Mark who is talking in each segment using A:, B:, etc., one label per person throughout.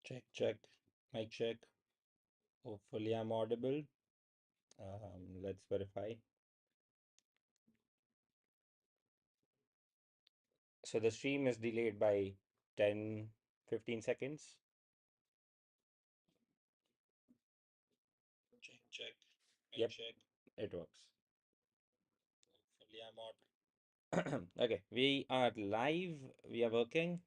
A: Check, check, mic check. Hopefully, I'm audible. Let's verify. So the stream is delayed by 10, 15 seconds. Check, check, mic yep, check. It works. Hopefully, I'm audible. Okay, we are live. We are working.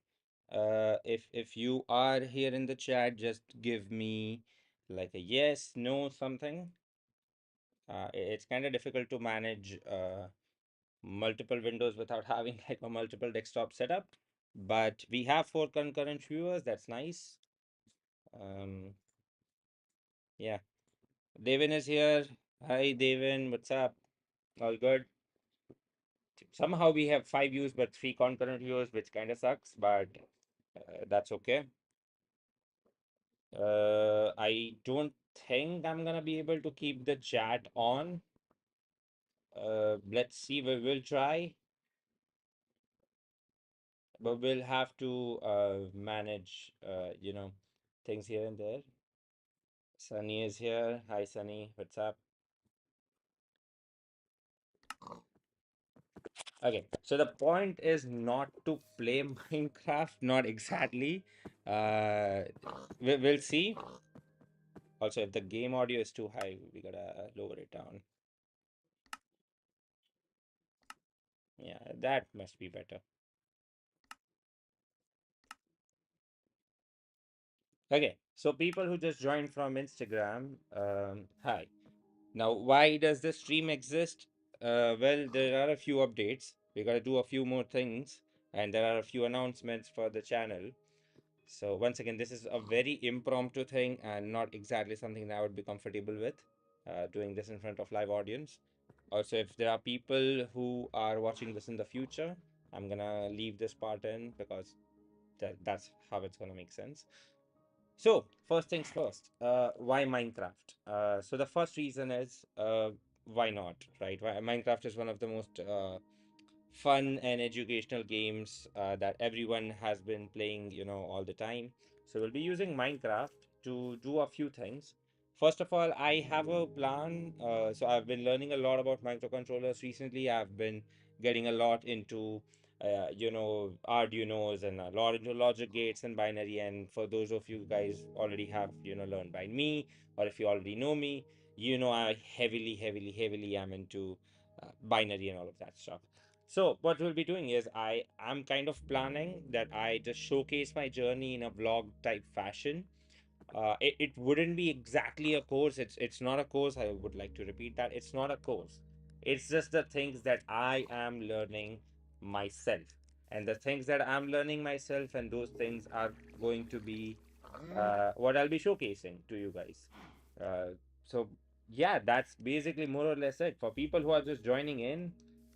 A: If you are here in the chat, just give me like a yes, no, something. It's kind of difficult to manage multiple windows without having like a multiple desktop setup. But we have 4 concurrent viewers. That's nice. Um, yeah. Devin is here. Hi, Devin. What's up? All good. Somehow we have 5 views but 3 concurrent viewers, which kind of sucks, but that's okay. I don't think I'm gonna be able to keep the chat on. Let's see. We will try, but we'll have to manage, things here and there. Sunny is here. Hi, Sunny. What's up? Okay, so the point is not to play Minecraft, not exactly. Uh, we'll see. Also, if the game audio is too high, we gotta lower it down. Yeah, that must be better. Okay, so people who just joined from Instagram, hi. Now, why does the stream exist? Well, there are a few updates. We gotta do a few more things, and there are a few announcements for the channel. So once again, this is a very impromptu thing and not exactly something that I would be comfortable with, doing this in front of live audience. Also, if there are people who are watching this in the future, I'm gonna leave this part in because that's how it's gonna make sense. So first things first, why Minecraft? So the first reason is why not, right? Minecraft is one of the most fun and educational games that everyone has been playing, all the time. So we'll be using Minecraft to do a few things. First of all, I have a plan. So I've been learning a lot about microcontrollers recently. I've been getting a lot into, Arduinos and a lot into logic gates and binary. And for those of you guys already have, learned by me, or if you already know me, I heavily, heavily, heavily am into binary and all of that stuff. So what we'll be doing is I am kind of planning that I just showcase my journey in a vlog type fashion. It wouldn't be exactly a course. It's not a course. I would like to repeat that. It's not a course. It's just the things that I am learning myself. And the things that I'm learning myself, and those things are going to be what I'll be showcasing to you guys. So yeah, that's basically more or less it. For people who are just joining in,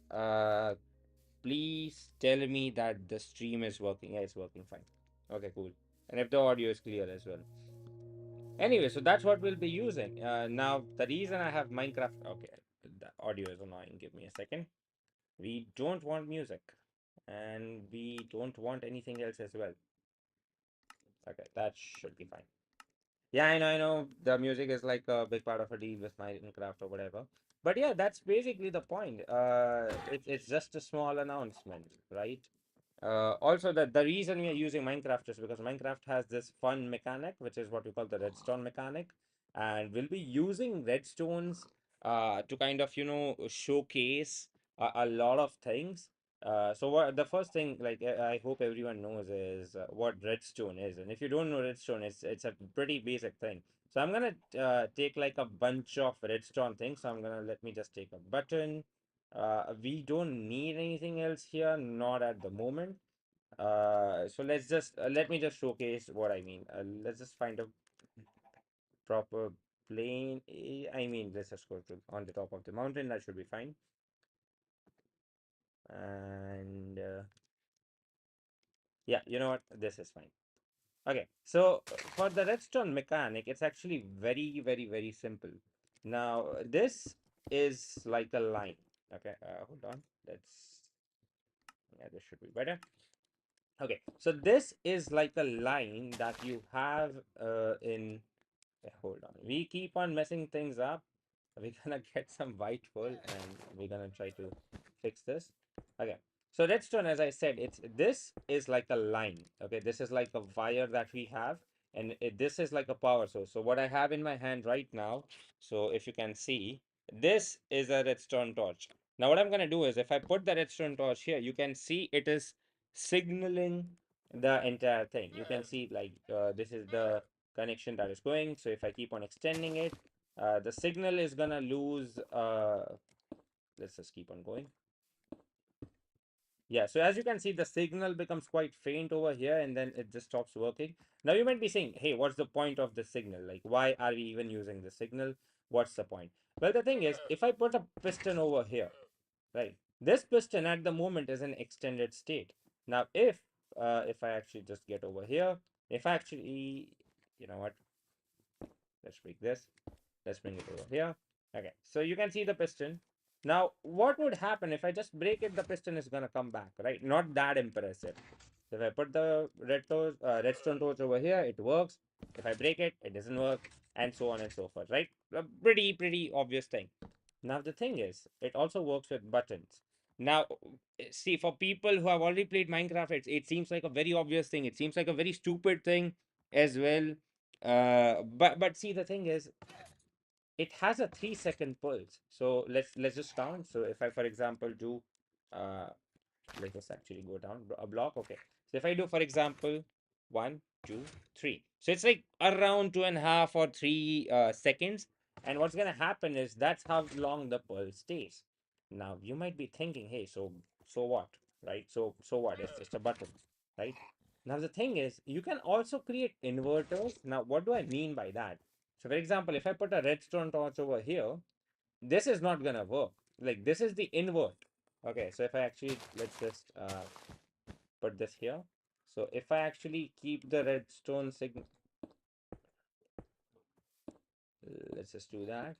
A: uh, please tell me that the stream is working. Yeah, it's working fine. Okay, cool. And if the audio is clear as well. Anyway, so that's what we'll be using. Now, the reason I have Minecraft. Okay, the audio is annoying. Give me a second. We don't want music. And we don't want anything else as well. Okay, that should be fine. Yeah, I know. The music is like a big part of a deal with Minecraft or whatever. But yeah, that's basically the point. It's just a small announcement, right? Also, the reason we are using Minecraft is because Minecraft has this fun mechanic, which is what we call the redstone mechanic, and we'll be using redstones to kind of showcase a lot of things. So what the first thing, like I hope everyone knows, is what redstone is, and if you don't know redstone, it's a pretty basic thing. So I'm gonna take like a bunch of redstone things. So I'm gonna let me just take a button. We don't need anything else here, not at the moment. So let me just showcase what I mean. Let's just find a proper plane. I mean, let's just go to on the top of the mountain. That should be fine. And yeah, you know what? This is fine. Okay, so for the redstone mechanic, it's actually very, very, very simple. Now, this is like a line. Okay, hold on. Let's, yeah, this should be better. Okay, so this is like a line that you have in. Hold on, we keep on messing things up. We're gonna get some white wool and we're gonna try to fix this. Okay, so redstone, as I said, it's this is like a line. Okay, this is like a wire that we have, and this is like a power source. So what I have in my hand right now, so if you can see, this is a redstone torch. Now what I'm gonna do is, if I put the redstone torch here, you can see it is signaling the entire thing. You can see like this is the connection that is going. So if I keep on extending it, the signal is gonna lose. Let's just keep on going. Yeah, so as you can see, the signal becomes quite faint over here and then it just stops working. Now you might be saying, hey, what's the point of the signal? Like, why are we even using the signal? What's the point? Well, the thing is, if I put a piston over here, right, this piston at the moment is in extended state. Now, if I actually just get over here, if I actually, you know what, let's break this. Let's bring it over here. Okay, so you can see the piston. Now, what would happen if I just break it? The piston is gonna come back, right? Not that impressive. So if I put the redstone torch over here, it works. If I break it, it doesn't work, and so on and so forth, right? A pretty obvious thing. Now the thing is, it also works with buttons. Now, see, for people who have already played Minecraft, it seems like a very obvious thing. It seems like a very stupid thing as well. But see, the thing is, it has a 3 second pulse. So let's just count. So if I, for example, do uh let's just actually go down a block. Okay. So if I do, for example, 1, 2, 3. So it's like around 2.5 or 3 seconds. And what's gonna happen is that's how long the pulse stays. Now you might be thinking, hey, so what? Right? So what? It's just a button, right? Now the thing is, you can also create inverters. Now, what do I mean by that? So, for example, if I put a redstone torch over here, this is not gonna work. Like this is the invert. Okay, so if I actually let's just put this here. So if I actually keep the redstone signal, let's just do that.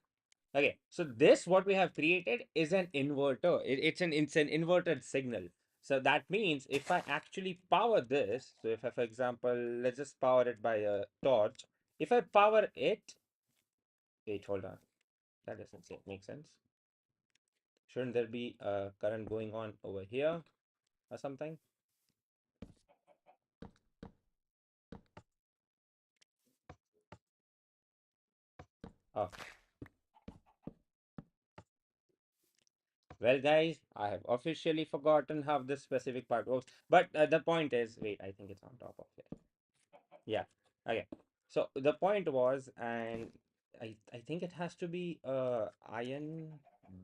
A: Okay, so this what we have created is an inverter. It's an inverted signal. So that means if I actually power this, so if I, for example, let's just power it by a torch. If I power it, wait, hold on. That doesn't make sense. Shouldn't there be a current going on over here or something? Oh, well, guys, I have officially forgotten how this specific part works. But the point is, wait, I think it's on top of it. Yeah. Okay. So the point was, and I think it has to be a iron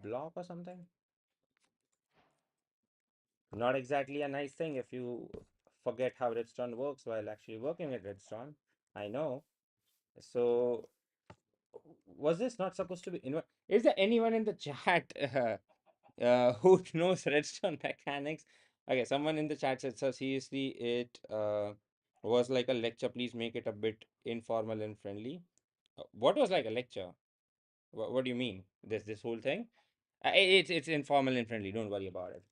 A: block or something. Not exactly a nice thing if you forget how redstone works while actually working with redstone. I know. So was this not supposed to be is there anyone in the chat who knows redstone mechanics? Okay, someone in the chat said, so seriously, it was like a lecture. Please make it a bit informal and friendly. What was like a lecture? What do you mean? This whole thing? It's informal and friendly. Don't worry about it.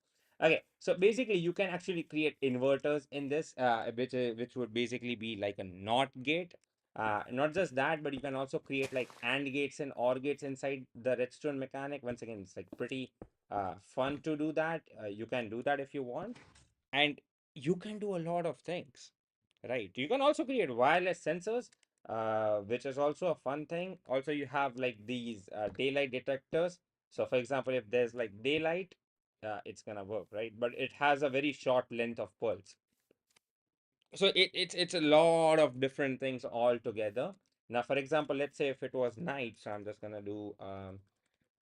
A: Okay, so basically, you can actually create inverters in this, which would basically be like a NOT gate. Not just that, but you can also create like AND gates and OR gates inside the redstone mechanic. Once again, it's like pretty fun to do that. You can do that if you want, and you can do a lot of things, right? You can also create wireless sensors, which is also a fun thing. Also, you have like these daylight detectors. So for example, if there's like daylight, it's gonna work, right? But it has a very short length of pulse. So it's a lot of different things all together. Now, for example, let's say if it was night, so I'm just gonna do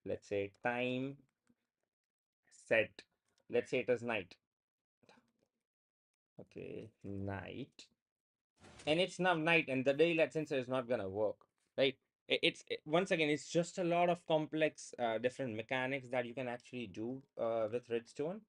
A: let's say time set. Let's say it is night. Okay, night. And it's now night and the daylight sensor is not gonna work, right? Once again, it's just a lot of complex different mechanics that you can actually do with redstone.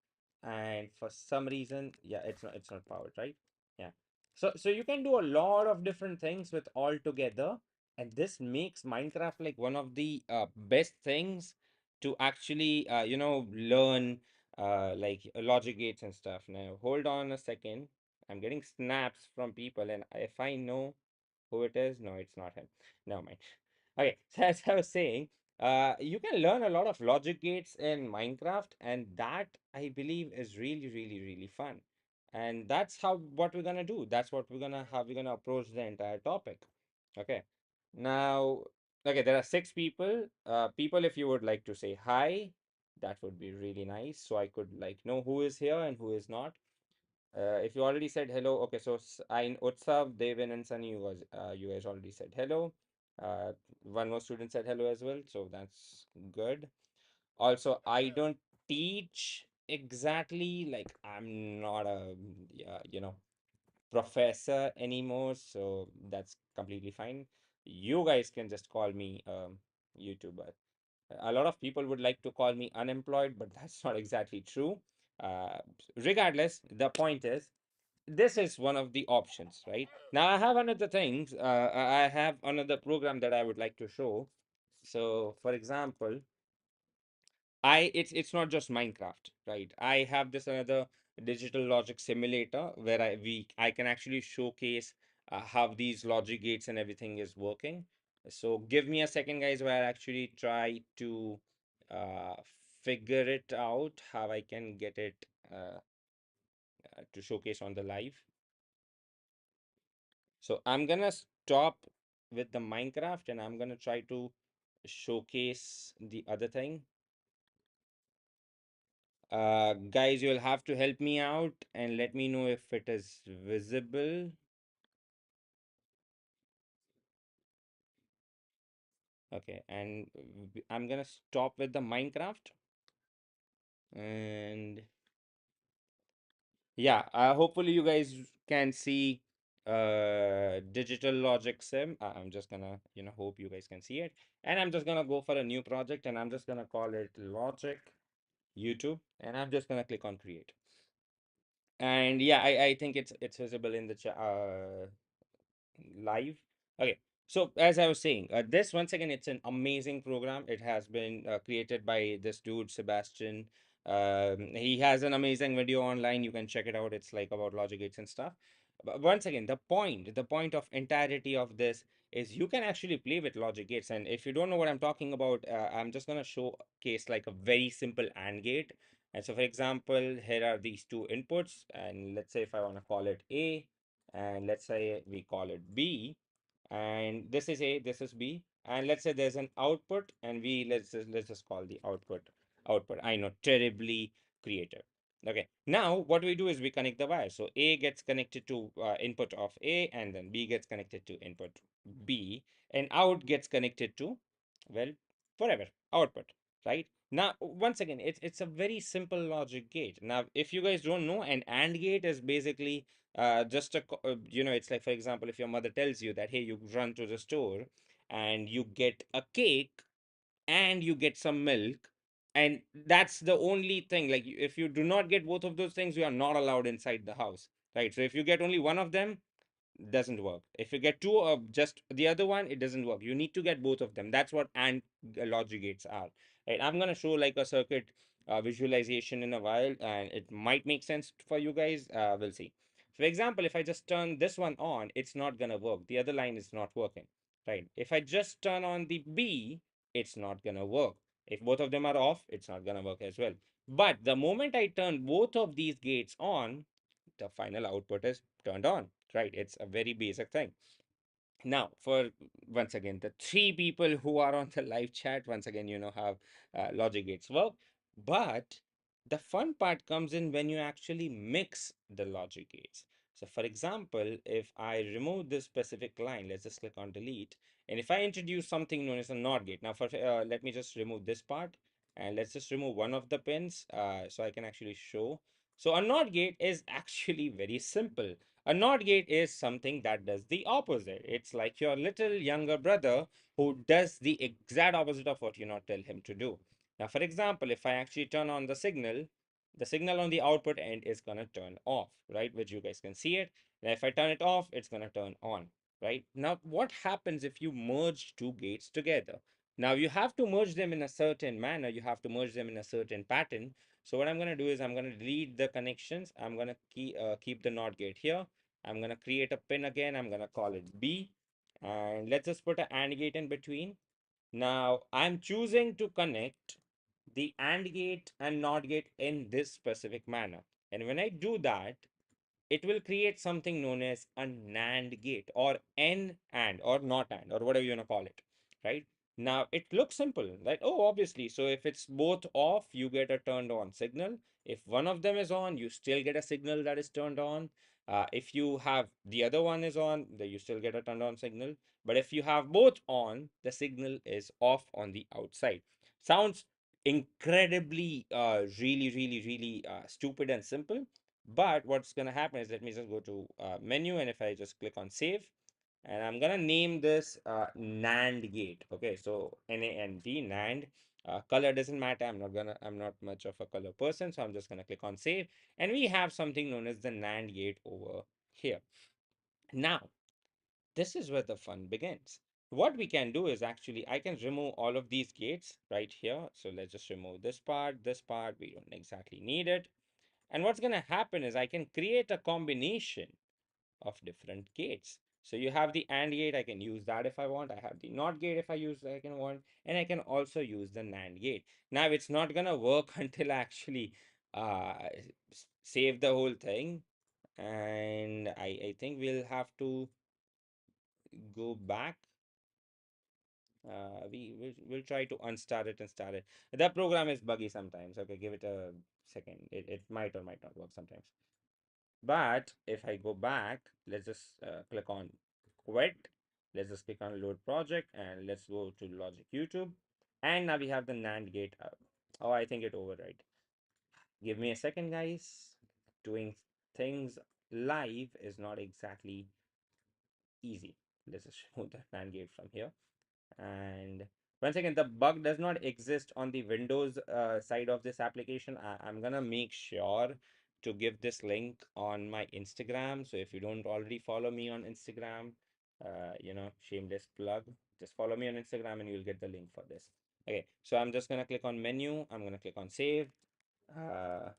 A: And for some reason, yeah, it's not powered, right? Yeah, so you can do a lot of different things with all together, and this makes Minecraft like one of the best things to actually learn like logic gates and stuff. Now hold on a second. I'm getting snaps from people, and if I know who it is, no, it's not him. Never mind. Okay, so as I was saying, you can learn a lot of logic gates in Minecraft, and that I believe is really, really, really fun. And that's how what we're gonna do. That's what we're gonna how we're gonna approach the entire topic. Okay. Now, okay, there are six people. People, if you would like to say hi, that would be really nice. So I could like know who is here and who is not. If you already said hello, okay, so I Utsav, Devin, and Sunny, you guys already said hello. Uh, one more student said hello as well, so that's good. Also, I don't teach exactly, like I'm not a professor anymore, so that's completely fine. You guys can just call me YouTuber. A lot of people would like to call me unemployed, but that's not exactly true. Uh, Regardless, the point is this is one of the options, right? Now I have another things. I have another program that I would like to show. So, for example, it's not just Minecraft, right? I have this another digital logic simulator where I can actually showcase how these logic gates and everything is working. So give me a second, guys, where I actually try to uh, figure it out how I can get it to showcase on the live. So I'm gonna stop with the Minecraft and I'm gonna try to showcase the other thing. Guys, you'll have to help me out and let me know if it is visible. Okay, and I'm gonna stop with the Minecraft and yeah, hopefully you guys can see digital logic sim. I'm just gonna hope you guys can see it, and I'm just gonna go for a new project and I'm just gonna call it logic YouTube, and I'm just gonna click on create. And yeah, I think it's visible in the live. Okay, so as I was saying, this once again, it's an amazing program. It has been created by this dude Sebastian. He has an amazing video online. You can check it out. It's like about logic gates and stuff. But once again, the point of entirety of this is you can actually play with logic gates. And if you don't know what I'm talking about, I'm just gonna showcase like a very simple AND gate. And so, for example, here are these two inputs, and let's say if I want to call it A, and let's say we call it B, and this is A, this is B, and let's say there's an output, and let's just call the output. I know, terribly creative. Okay, now what we do is we connect the wire. So A gets connected to input of A, and then B gets connected to input B, and out gets connected to, well, forever output, right? Now, once again, it's a very simple logic gate. Now, if you guys don't know, an AND gate is basically just it's like, for example, if your mother tells you that, hey, you run to the store and you get a cake and you get some milk, and that's the only thing. Like, if you do not get both of those things, you are not allowed inside the house, right? So if you get only one of them, doesn't work. If you get two of just the other one, it doesn't work. You need to get both of them. That's what AND logic gates are. Right? I'm gonna show like a circuit visualization in a while, and it might make sense for you guys. We'll see. For example, if I just turn this one on, it's not gonna work. The other line is not working. Right? If I just turn on the B, it's not gonna work. If both of them are off, it's not gonna work as well. But the moment I turn both of these gates on, the final output is turned on, right? It's a very basic thing. Now, for once again, the three people who are on the live chat, once again, how logic gates work. But the fun part comes in when you actually mix the logic gates. So, for example, if I remove this specific line, let's just click on delete. And if I introduce something known as a NOT gate, now let me just remove this part and let's just remove one of the pins so I can actually show. So, a NOT gate is actually very simple. A NOT gate is something that does the opposite. It's like your little younger brother who does the exact opposite of what you not tell him to do. Now, for example, if I actually turn on the signal on the output end is gonna turn off, right? Which you guys can see it. And if I turn it off, it's gonna turn on, right? Now, what happens if you merge two gates together? Now you have to merge them in a certain manner. You have to merge them in a certain pattern. So what I'm going to do is I'm going to delete the connections. I'm going to keep the NOT gate here. I'm going to create a pin again. I'm going to call it B. And let's just put an AND gate in between. Now I'm choosing to connect the AND gate and NOT gate in this specific manner. And when I do that, it will create something known as a NAND gate or N AND or not AND or whatever you want to call it, right? Now it looks simple, right? Oh, obviously. So if it's both off, you get a turned on signal. If one of them is on, you still get a signal that is turned on. If you have the other one is on, then you still get a turned on signal. But if you have both on, the signal is off on the outside. Sounds incredibly, really stupid and simple, but what's going to happen is let me just go to menu, and if I just click on save, and I'm going to name this NAND gate. Okay, so NAND, NAND. Color doesn't matter. I'm not much of a color person, so I'm just going to click on save. And we have something known as the NAND gate over here. Now, this is where the fun begins. What we can do is actually, I can remove all of these gates right here. So let's just remove this part, this part. We don't exactly need it. And what's going to happen is I can create a combination of different gates. So you have the AND gate, I can use that if I want. I have the NOT gate if I use I can want, and I can also use the NAND gate. Now it's not gonna work until I actually save the whole thing. And I think we'll have to go back. We'll try to unstart it and start it. That program is buggy sometimes. Okay, give it a second. It might or might not work sometimes. But if I go back, let's just click on quit. Let's just click on load project and let's go to Logic YouTube. And now we have the NAND gate up. Oh, I think it override. Give me a second, guys. Doing things live is not exactly easy. Let's just remove the NAND gate from here. And once again, the bug does not exist on the Windows side of this application. I'm gonna make sure to give this link on my Instagram. So if you don't already follow me on Instagram, shameless plug, just follow me on Instagram and you'll get the link for this. Okay, so I'm just gonna click on menu. I'm gonna click on save. Uh,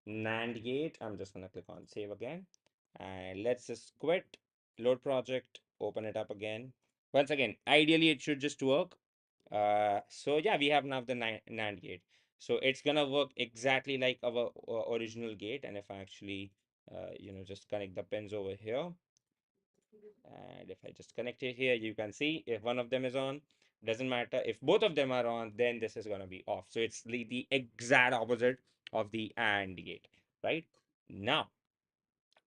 A: NAND gate. I'm just gonna click on save again. And let's just quit, load project, open it up again. Once again, ideally it should just work. So yeah, we have now the NAND gate. So it's gonna work exactly like our original gate. And if I actually, just connect the pins over here, and if I just connect it here, you can see if one of them is on, doesn't matter. If both of them are on, then this is gonna be off. So it's the exact opposite of the AND gate, right? Now,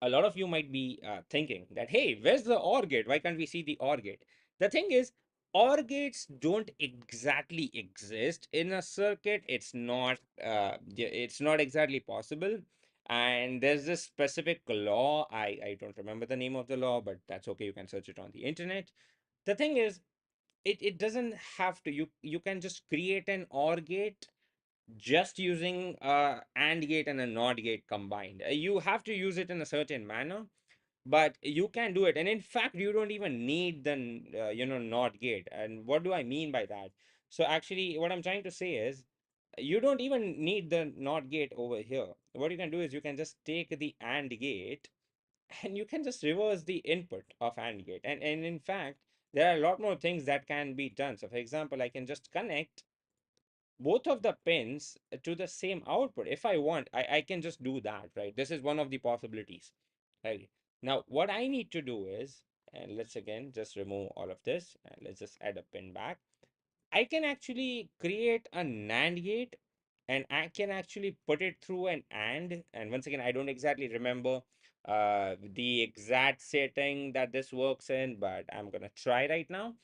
A: a lot of you might be thinking that, hey, where's the OR gate? Why can't we see the OR gate? The thing is, OR gates don't exactly exist in a circuit. It's not exactly possible. And there's this specific law. I don't remember the name of the law, but that's okay. You can search it on the internet. The thing is, it doesn't have to. You can just create an OR gate just using AND gate and a NOT gate combined. You have to use it in a certain manner, but you can do it. And in fact, you don't even need the NOT gate. And what do I mean by that? So actually, what I'm trying to say is you don't even need the NOT gate over here. What you can do is you can just take the AND gate and you can just reverse the input of AND gate. And in fact, there are a lot more things that can be done. So for example, I can just connect both of the pins to the same output. If I want, I can just do that, right? This is one of the possibilities, right? Now, what I need to do is, and let's again just remove all of this and let's just add a pin back. I can actually create a NAND gate and I can actually put it through an AND. And once again, I don't exactly remember the exact setting that this works in, but I'm gonna try right now.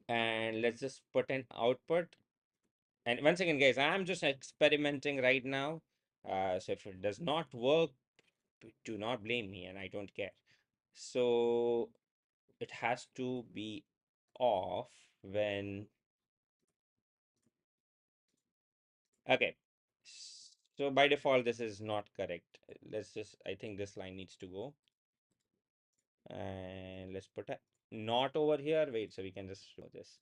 A: And let's just put an output. And once again, guys, I'm just experimenting right now. So if it does not work, do not blame me, and I don't care. So it has to be off when. Okay. So by default, this is not correct. Let's just, I think this line needs to go. And let's put a not over here. Wait, so we can just remove this.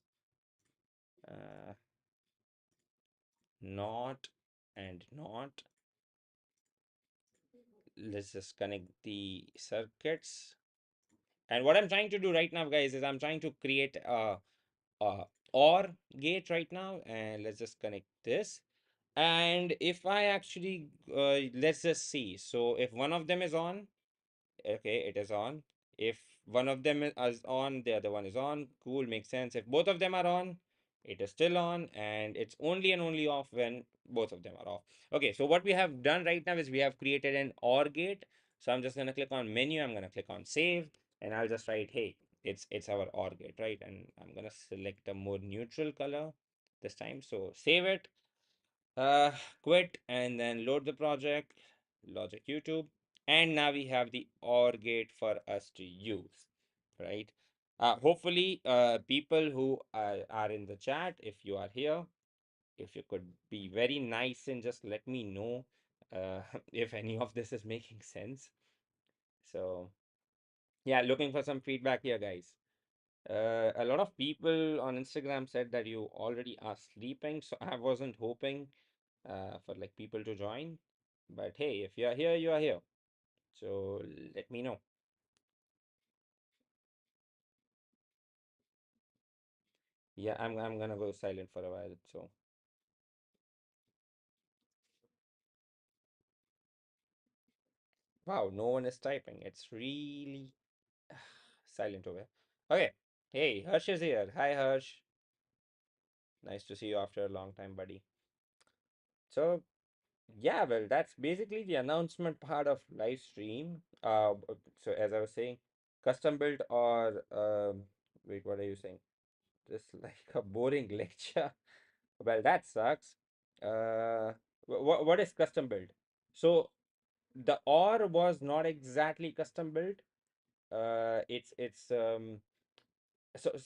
A: not, and not. Let's just connect the circuits. And what I'm trying to do right now, guys, is I'm trying to create a OR gate right now. And let's just connect this. And if I actually, let's just see. So if one of them is on, okay, it is on. If one of them is on, the other one is on. Cool, makes sense. If both of them are on, it is still on, and it's only and only off when both of them are off. Okay, so what we have done right now is we have created an OR gate. So I'm just gonna click on menu, I'm gonna click on save, and I'll just write, hey, it's our OR gate, right? And I'm gonna select a more neutral color this time. So save it, uh quit, and then load the project, Logic YouTube, and now we have the OR gate for us to use, right? Hopefully people who are in the chat, if you are here, if you could be very nice and just let me know if any of this is making sense. So yeah, looking for some feedback here, guys. A lot of people on Instagram said that you already are sleeping, so I wasn't hoping for like people to join. But hey, if you are here, you are here. So let me know. Yeah, I'm gonna go silent for a while. So wow, no one is typing. It's really silent over here. Okay. Hey, Harsh is here. Hi, Harsh. Nice to see you after a long time, buddy. So yeah, well, that's basically the announcement part of live stream. So as I was saying, custom built or wait, what are you saying? Just like a boring lecture. Well, that sucks. What is custom build? So the OR was not exactly custom built. So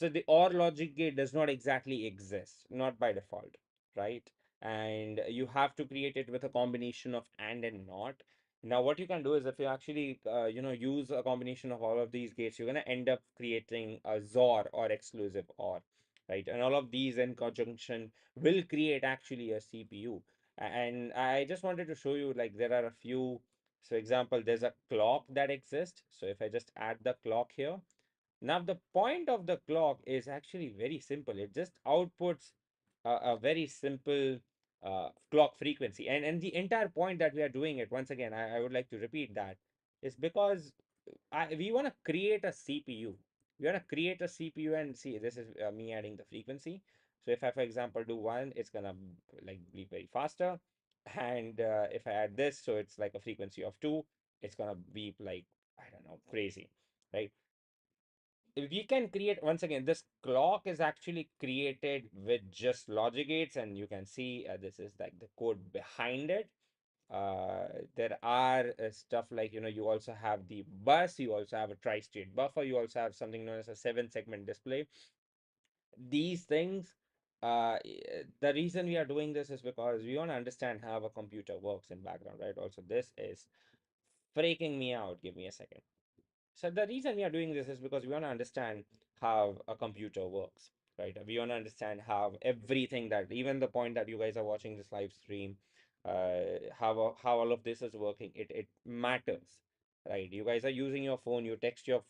A: the OR logic gate does not exactly exist, not by default, right? And you have to create it with a combination of and not. Now, what you can do is if you actually use a combination of all of these gates, you're gonna end up creating a XOR or exclusive OR, right? And all of these in conjunction will create actually a CPU. And I just wanted to show you like there are a few. So example, there's a clock that exists. So if I just add the clock here, now, the point of the clock is actually very simple. It just outputs a very simple clock frequency. And the entire point that we are doing it, once again, I would like to repeat that, is because we want to create a CPU. We want to create a CPU and see, this is me adding the frequency. So if I, for example, do one, it's gonna like be very faster. And if I add this, so it's like a frequency of two, it's gonna be like, I don't know, crazy, right? We can create, once again, this clock is actually created with just logic gates, and you can see this is like the code behind it. There are stuff like, you also have the bus, you also have a tri-state buffer, you also have something known as a 7 segment display. These things, the reason we are doing this is because we want to understand how a computer works in background, right? Also, this is freaking me out. Give me a second. So the reason we are doing this is because we want to understand how a computer works, right? We want to understand how everything that, even the point that you guys are watching this live stream, how all of this is working, it matters, right? You guys are using your phone, you text your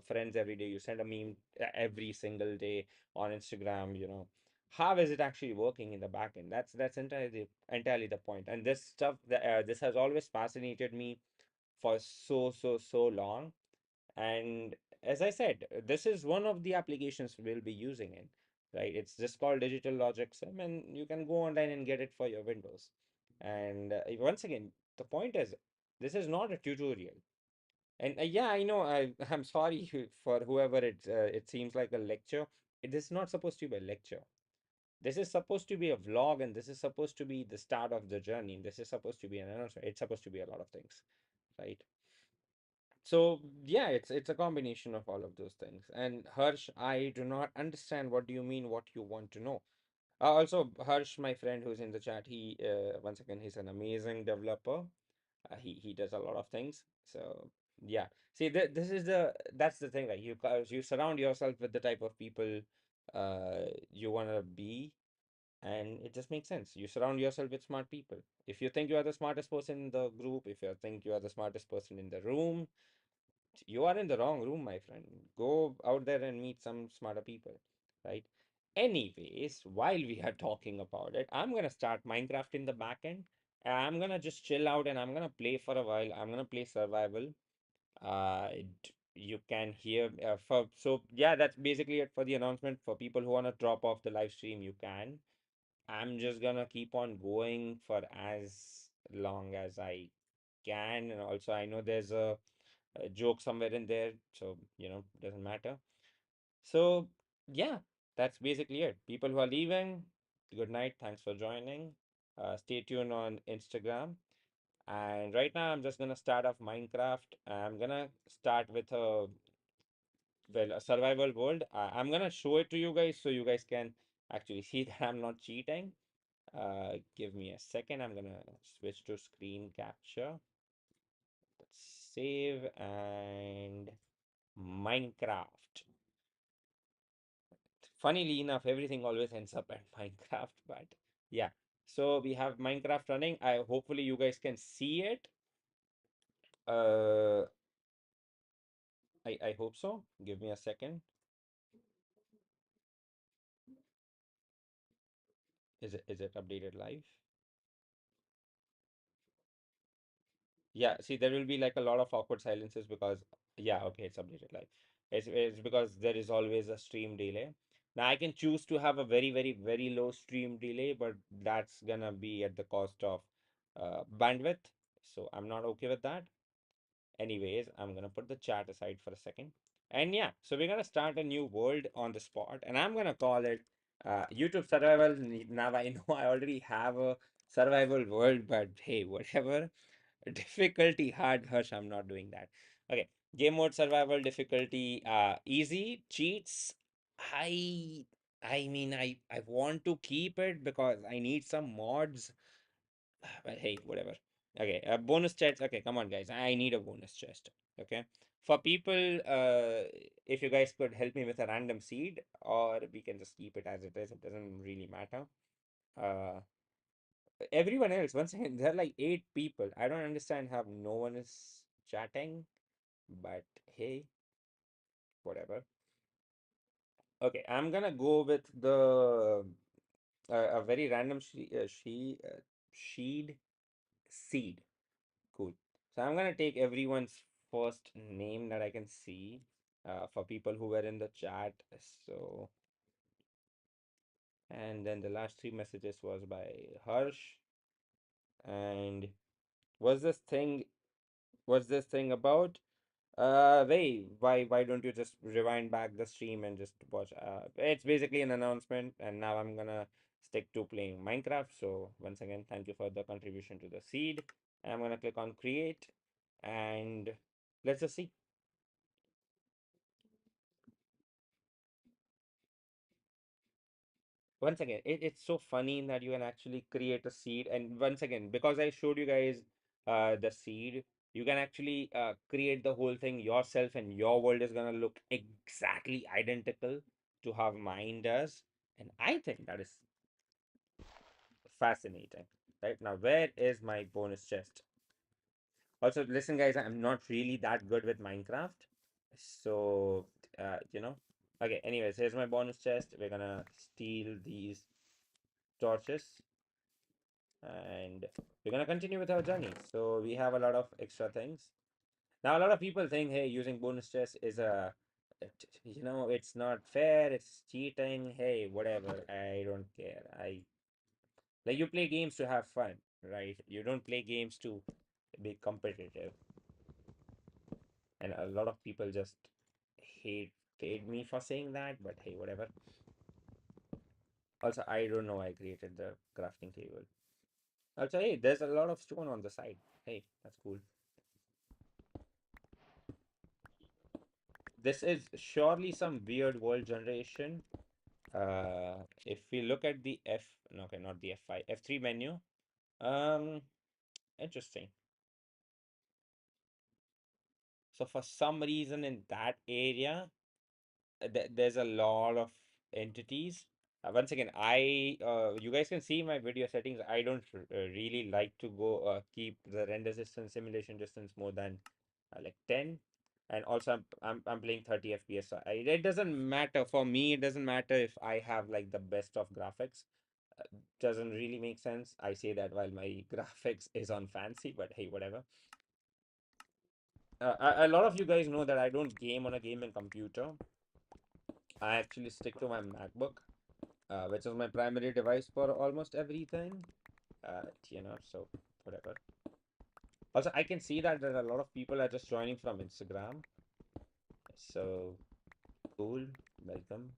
A: friends every day, you send a meme every single day on Instagram, How is it actually working in the back end? That's entirely the point. And this stuff, this has always fascinated me for so long. And as I said, this is one of the applications we'll be using it, right? It's just called Digital Logic Sim, and you can go online and get it for your Windows. And once again, the point is, this is not a tutorial. And yeah, I know, I'm sorry for whoever it seems like a lecture. It is not supposed to be a lecture. This is supposed to be a vlog, and this is supposed to be the start of the journey. This is supposed to be an announcement. It's supposed to be a lot of things, right? So yeah, it's a combination of all of those things. And Harsh, I do not understand what do you mean, what you want to know. Also, Harsh, my friend who's in the chat, he once again he's an amazing developer. He does a lot of things. So yeah, see this is that's the thing, like you surround yourself with the type of people you wanna be, And it just makes sense. You surround yourself with smart people. If you think you are the smartest person in the group, if you think you are the smartest person in the room, you are in the wrong room, my friend. Go out there and meet some smarter people, right? Anyways, while we are talking about it, I'm gonna start Minecraft in the back end. I'm gonna just chill out and I'm gonna play for a while. I'm gonna play survival. You can hear for so yeah, that's basically it for the announcement. For people who wanna drop off the live stream, you can. I'm just gonna keep on going for as long as I can, and also I know there's a joke somewhere in there, so doesn't matter. So yeah, that's basically it. People who are leaving, good night. Thanks for joining. Stay tuned on Instagram. And right now, I'm just gonna start off Minecraft. I'm gonna start with a survival world. I'm gonna show it to you guys so you guys can actually see that I'm not cheating. Give me a second. I'm gonna switch to screen capture. Let's save and Minecraft. Funnily enough, everything always ends up at Minecraft, but yeah. So we have Minecraft running. I hopefully you guys can see it. Uh, I hope so. Give me a second. Is it updated live? Yeah, see, there will be like a lot of awkward silences because, yeah, okay, it's updated live. It's because there is always a stream delay. Now, I can choose to have a very, very, very low stream delay, but that's gonna be at the cost of bandwidth. So I'm not okay with that. Anyways, I'm gonna put the chat aside for a second. And yeah, so we're gonna start a new world on the spot, and I'm gonna call it YouTube Survival. Now I know I already have a survival world, but hey, whatever. Difficulty hard, Hush, I'm not doing that. Okay, game mode survival difficulty easy. Cheats, I I mean I want to keep it because I need some mods. But hey, whatever. Okay, bonus chest. Okay, come on, guys. I need a bonus chest. Okay, for people, if you guys could help me with a random seed, or we can just keep it as it is. It doesn't really matter. Uh, Everyone else, once again, there are like 8 people. I don't understand how no one is chatting, but hey, whatever. Okay, I'm gonna go with the a very random sheed seed. Cool. So I'm gonna take everyone's first name that I can see for people who were in the chat. So, and then the last 3 messages was by Harsh. And what's this thing? What's this thing about? Wait, why don't you just rewind back the stream and just watch? It's basically an announcement, and now I'm gonna stick to playing Minecraft. So once again, thank you for the contribution to the seed. I'm gonna click on create, and let's just see. Once again, it's so funny that you can actually create a seed. And once again, because I showed you guys the seed, you can actually create the whole thing yourself, and your world is gonna look exactly identical to how mine does. And I think that is fascinating. Right now, where is my bonus chest? Also, listen, guys, I'm not really that good with Minecraft. So, Okay, anyways, here's my bonus chest. We're gonna steal these torches and we're gonna continue with our journey. So we have a lot of extra things. Now, a lot of people think, hey, using bonus chest is it's not fair, it's cheating. Hey, whatever, I don't care. Like you play games to have fun, right? You don't play games to be competitive. And a lot of people just hate me for saying that, but hey, whatever. Also, I don't know. I created the crafting table. Also, hey, there's a lot of stone on the side. Hey, that's cool. This is surely some weird world generation. If we look at the no, okay, not the F5, F3 menu. Um, Interesting. So for some reason in that area, there's a lot of entities. Once again, you guys can see my video settings. I don't really like to go keep the render distance, simulation distance more than like 10. And also, I'm playing 30 FPS. So it doesn't matter for me. It doesn't matter if I have like the best of graphics. Doesn't really make sense. I say that while my graphics is on fancy, but hey, whatever. A lot of you guys know that I don't game on a gaming computer. I actually stick to my MacBook, which is my primary device for almost everything. So whatever. Also, I can see that there are a lot of people are just joining from Instagram. So cool, welcome.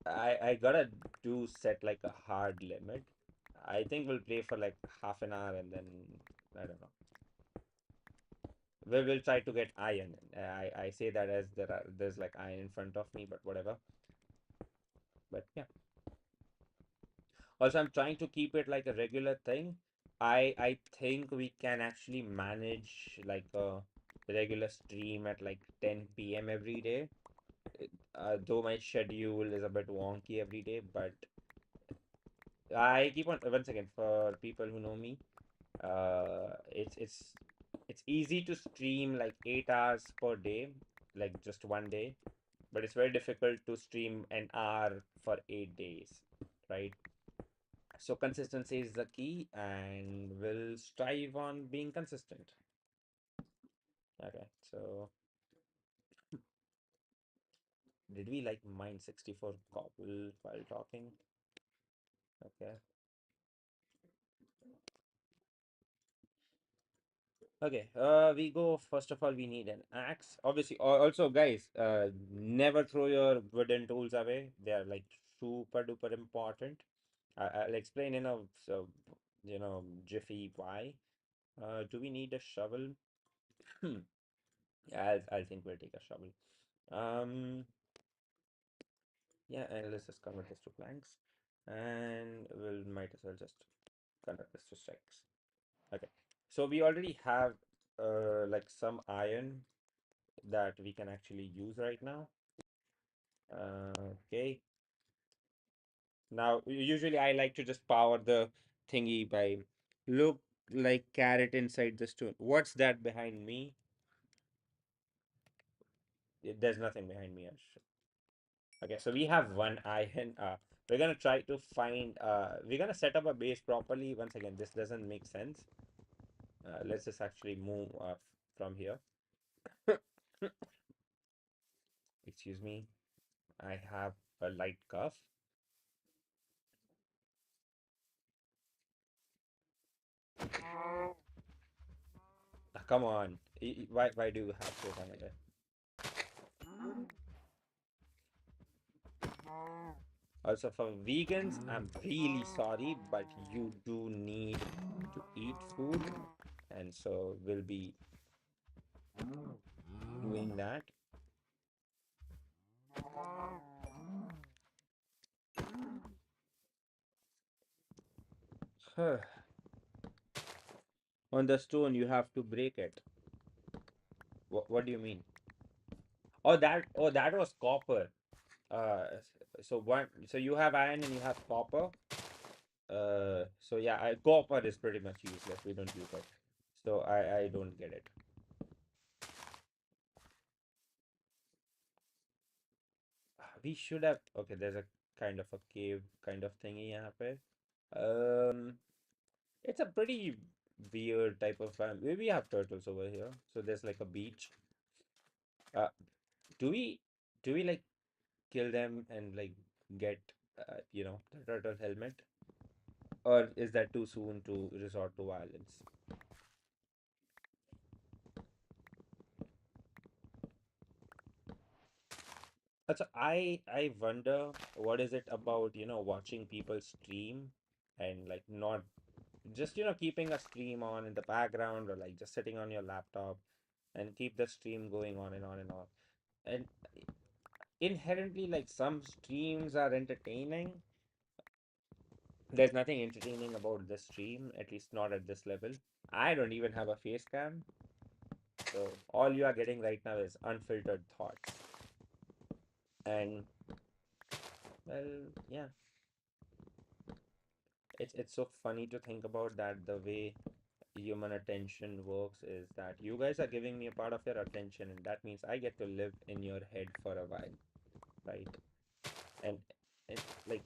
A: I gotta do set like a hard limit. I think we'll play for like half an hour and then I don't know. We will try to get iron. I say that as there's like iron in front of me, but whatever. But yeah. Also, I'm trying to keep it like a regular thing. I think we can actually manage like a regular stream at like 10 p.m. every day. Though my schedule is a bit wonky every day, but I keep on once again for people who know me. It's easy to stream like 8 hours per day, like just one day, but it's very difficult to stream an hour for 8 days, right? So consistency is the key, and we'll strive on being consistent. Okay, so did we like mine 64 cobble while talking? Okay. Okay, we go first of all, we need an axe. Obviously, also guys, never throw your wooden tools away. They are like super duper important. I'll explain in a so jiffy why. Do we need a shovel? Hmm. Yeah, I think we'll take a shovel. Um, yeah, and let's just convert this to planks, and we'll might as well just convert this to sticks. Okay, so we already have like some iron that we can actually use right now. Okay, now usually I like to just power the thingy by look like carrot inside the stone. What's that behind me? There's nothing behind me, Ash. Okay, so we have one iron. We're gonna try to find. We're gonna set up a base properly. Once again, this doesn't make sense. Let's just actually move from here. Excuse me. I have a light cough. Come on. Why do you have to run it? Also, for vegans, I'm really sorry, but you do need to eat food, and so we'll be doing that. On the stone, you have to break it. What do you mean? Oh, that was copper. So you have iron and you have copper. So yeah, copper is pretty much useless. We don't use it. So I don't get it. We should have. Okay, there's a kind of a cave kind of thingy यहाँ पे. It's a pretty weird type of maybe we have turtles over here. So there's like a beach. Uh, do we do we like kill them and like get the turtle helmet, or is that too soon to resort to violence? So I wonder what is it about watching people stream and like not just keeping a stream on in the background or like just sitting on your laptop and keep the stream going on and on and on. And inherently, like some streams are entertaining. There's nothing entertaining about this stream, at least not at this level. I don't even have a face cam, so all you are getting right now is unfiltered thoughts. And well, yeah, it's so funny to think about that the way human attention works is that you guys are giving me a part of your attention, and that means I get to live in your head for a while, right? And it's like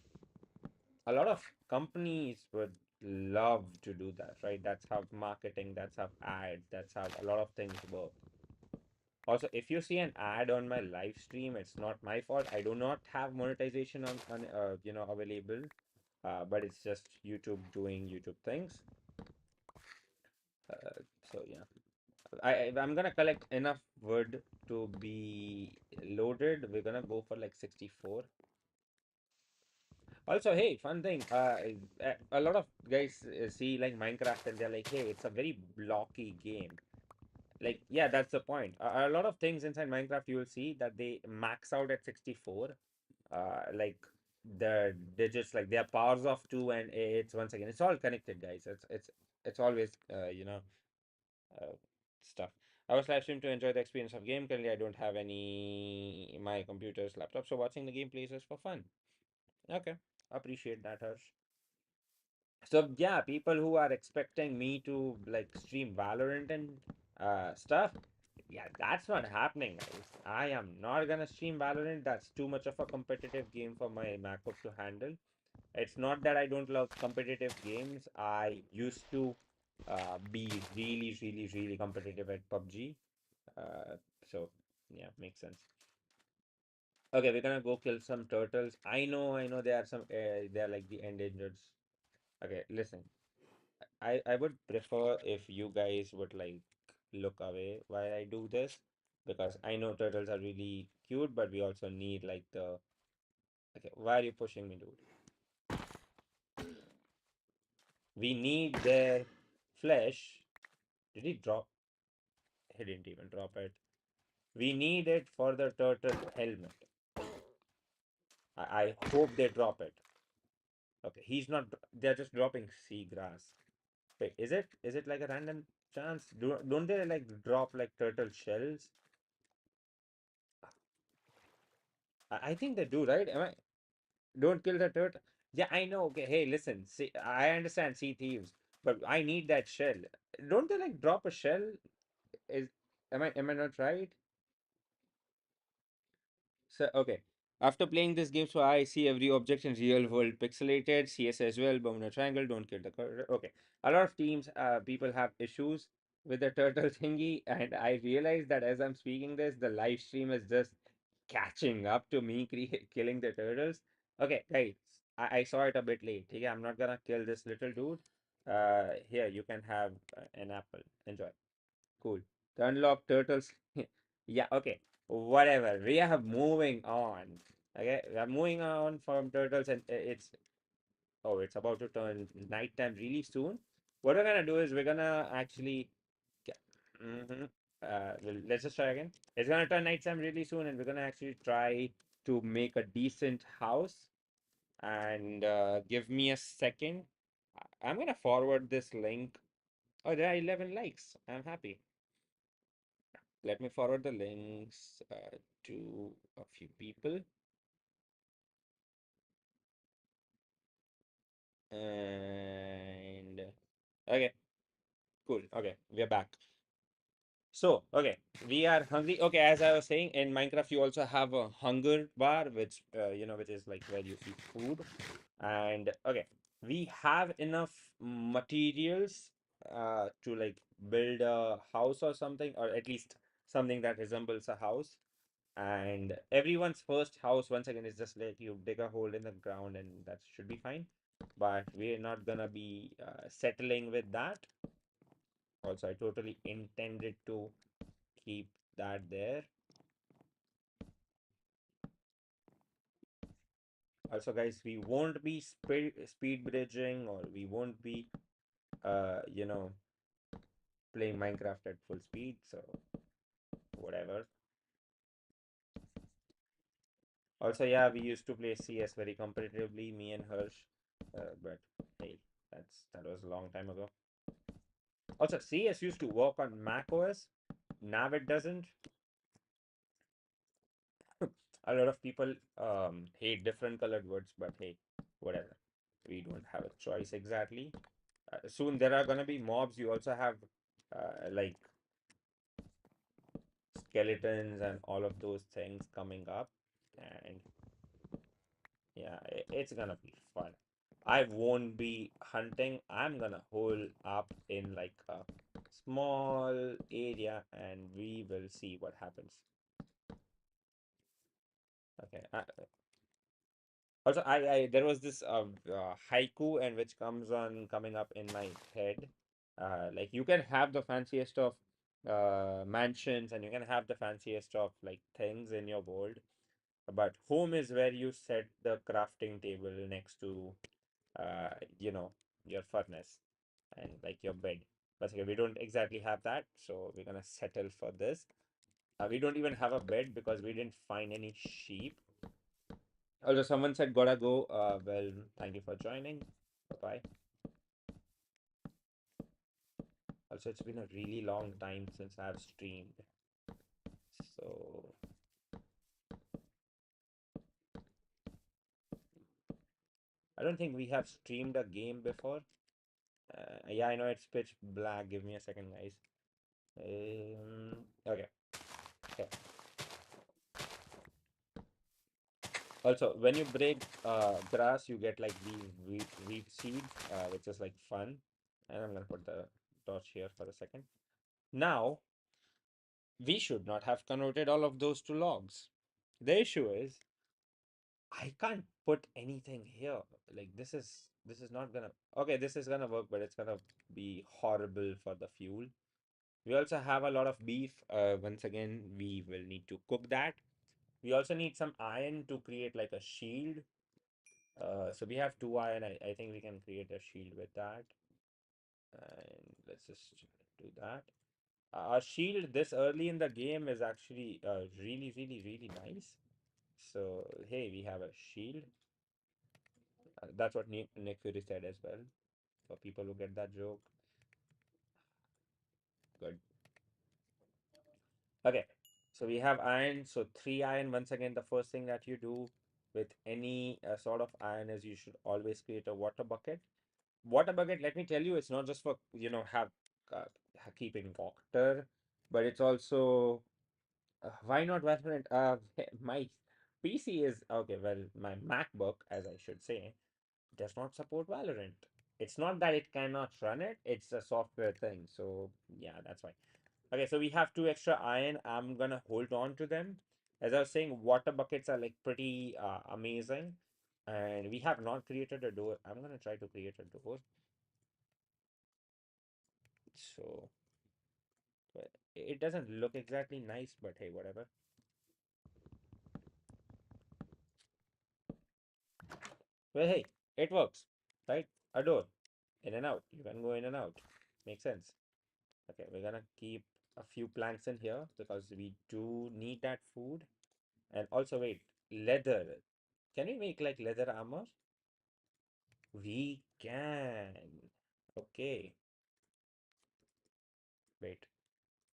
A: a lot of companies would love to do that, right? That's how marketing, that's how ads, that's how a lot of things work. Also, if you see an ad on my live stream, it's not my fault. I do not have monetization on available, but it's just YouTube doing YouTube things. So yeah, I'm gonna collect enough wood to be loaded. We're gonna go for like 64. Also, hey, fun thing. A lot of guys see like Minecraft and they're like, hey, it's a very blocky game. Like, yeah, that's the point. A lot of things inside Minecraft you will see that they max out at 64. Like the digits, like their powers of two, and it's once again, it's all connected, guys. It's always uh, stuff. I was live stream to enjoy the experience of game. Currently, I don't have any my computer's laptop, so watching the gameplay is just for fun. Okay, appreciate that, Harsh. So yeah, people who are expecting me to like stream Valorant and stuff, yeah, that's not happening, guys. I am not gonna stream Valorant. That's too much of a competitive game for my MacBook to handle. It's not that I don't love competitive games. I used to be really, really, really competitive at PUBG. So yeah, makes sense. Okay, we're gonna go kill some turtles. I know there are some. They are like the endangered. Okay, listen. I would prefer if you guys would like look away while I do this because I know turtles are really cute, but we also need like the. Okay, why are you pushing me, dude? We need their flesh. Did he drop? He didn't even drop it. We need it for the turtle helmet. I hope they drop it. Okay, he's not. They're just dropping seagrass. Wait, is it? Is it like a random chance? Don't they like drop like turtle shells? I think they do, right? Am I? Don't kill the turtle. Yeah, I know. Okay, hey, listen. See, I understand sea thieves, but I need that shell. Don't they like drop a shell? Is am I not right? So, okay. After playing this game, so I see every object in real world pixelated, CS as well, Bermuda Triangle, don't kill the cursor. Okay. A lot of teams, people have issues with the turtle thingy, and I realize that as I'm speaking this, the live stream is just catching up to me killing the turtles. Okay, guys, I saw it a bit late. Okay, I'm not gonna kill this little dude. Here, you can have an apple. Enjoy. Cool. To unlock turtles. Yeah, okay. Whatever. We are moving on. Okay, we are moving on from turtles, and it's oh, it's about to turn nighttime really soon. What we're gonna do is we're gonna actually. Mm-hmm. Let's just try again. It's gonna turn nighttime really soon, and we're gonna actually try to make a decent house. And give me a second. I'm gonna forward this link. Oh, there are 11 likes. I'm happy. Let me forward the links to a few people. And okay, cool. Okay, we're back. So, okay, we are hungry. Okay, as I was saying, in Minecraft, you also have a hunger bar, which is like where you see food. And okay, we have enough materials to like build a house or something, or at least something that resembles a house. And everyone's first house, once again, is just like you dig a hole in the ground and that should be fine. But we're not gonna be settling with that. Also, I totally intended to keep that there. Also, guys, we won't be speed bridging, or we won't be playing Minecraft at full speed, so whatever. Also, yeah, we used to play CS very competitively, me and Hirsch, but hey, that was a long time ago. Also, CS used to work on Mac OS. Now it doesn't. A lot of people hate different colored woods, but hey, whatever. We don't have a choice exactly. Soon there are gonna be mobs. You also have like skeletons and all of those things coming up, and yeah, it's gonna be fun. I won't be hunting. I'm gonna hole up in like a small area, and we will see what happens. Okay. Also, there was this haiku, and which coming up in my head. Like you can have the fanciest of mansions, and you can have the fanciest of like things in your world, but home is where you set the crafting table next to uh, you know, your furnace and like your bed. But okay, we don't exactly have that, so we're gonna settle for this. We don't even have a bed because we didn't find any sheep. Also, someone said gotta go. Well, thank you for joining. Bye bye. Also, it's been a really long time since I've streamed, so I don't think we have streamed a game before. Yeah, I know it's pitch black. Give me a second, guys. Okay. Okay. Also, when you break grass, you get like these wheat seeds, which is like fun. And I'm gonna put the torch here for a second. Now, we should not have converted all of those to logs. The issue is I can't put anything here. Like this is not gonna okay, this is gonna work, but it's gonna be horrible for the fuel. We also have a lot of beef. Once again, we will need to cook that. We also need some iron to create like a shield. So we have two iron. I think we can create a shield with that. And let's just do that. Our shield this early in the game is actually really, really, really nice. So, hey, we have a shield. That's what Nick Fury said as well. For people who get that joke. Good. Okay. So we have iron. So three iron. Once again, the first thing that you do with any sort of iron is you should always create a water bucket. Water bucket, let me tell you, it's not just for, have uh, keeping water, but it's also why not Valorant? My PC is okay. Well, my MacBook, as I should say, does not support Valorant. It's not that it cannot run it; it's a software thing. So yeah, that's why. Okay, so we have two extra iron. I'm gonna hold on to them. As I was saying, water buckets are like pretty amazing, and we have not created a door. I'm gonna try to create a door. So, but it doesn't look exactly nice, but hey, whatever. Well, hey, it works, right? A door, in and out. You can go in and out. Makes sense. Okay, we're gonna keep a few planks in here because we do need that food. And also, wait, leather. Can we make like leather armor? We can. Okay. Wait.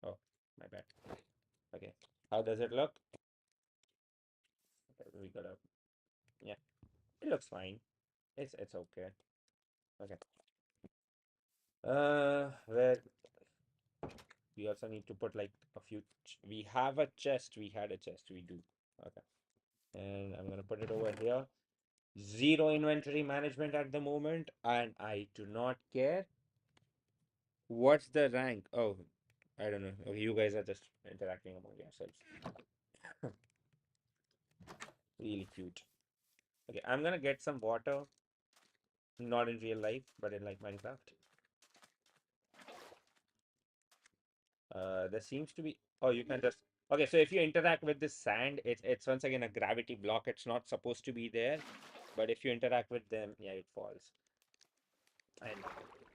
A: Oh, my bad. Okay. How does it look? Okay, we gotta. Yeah, it looks fine. It's okay. Okay. Where we also need to put like a few. We have a chest. We had a chest. We do. Okay. And I'm gonna put it over here. Zero inventory management at the moment, and I do not care. What's the rank? Oh, I don't know. Okay, you guys are just interacting among yourselves. Really cute. Okay, I'm gonna get some water. Not in real life, but in like Minecraft. There seems to be. Oh, you can just. Okay, so if you interact with this sand, it's once again a gravity block. It's not supposed to be there, but if you interact with them, yeah, it falls. And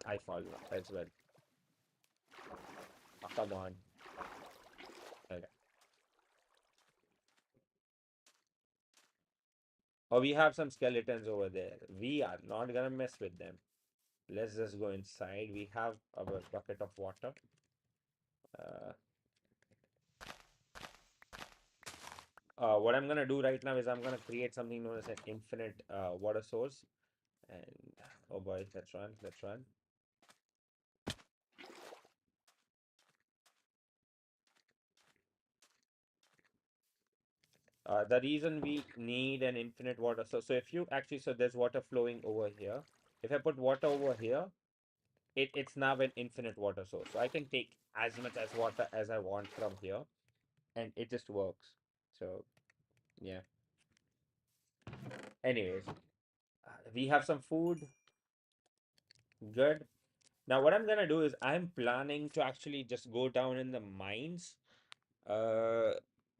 A: I fall as well. Oh, come on. Okay. Oh, we have some skeletons over there. We are not gonna mess with them. Let's just go inside. We have our bucket of water. Uh, What I'm gonna do right now is I'm gonna create something known as an infinite water source. And oh boy, let's run, let's run. The reason we need an infinite water source, so if you actually, so there's water flowing over here. If I put water over here, it's now an infinite water source. So I can take as much as water as I want from here, and it just works. So yeah. Anyways, we have some food. Good. Now what I'm gonna do is I'm planning to actually just go down in the mines. Uh,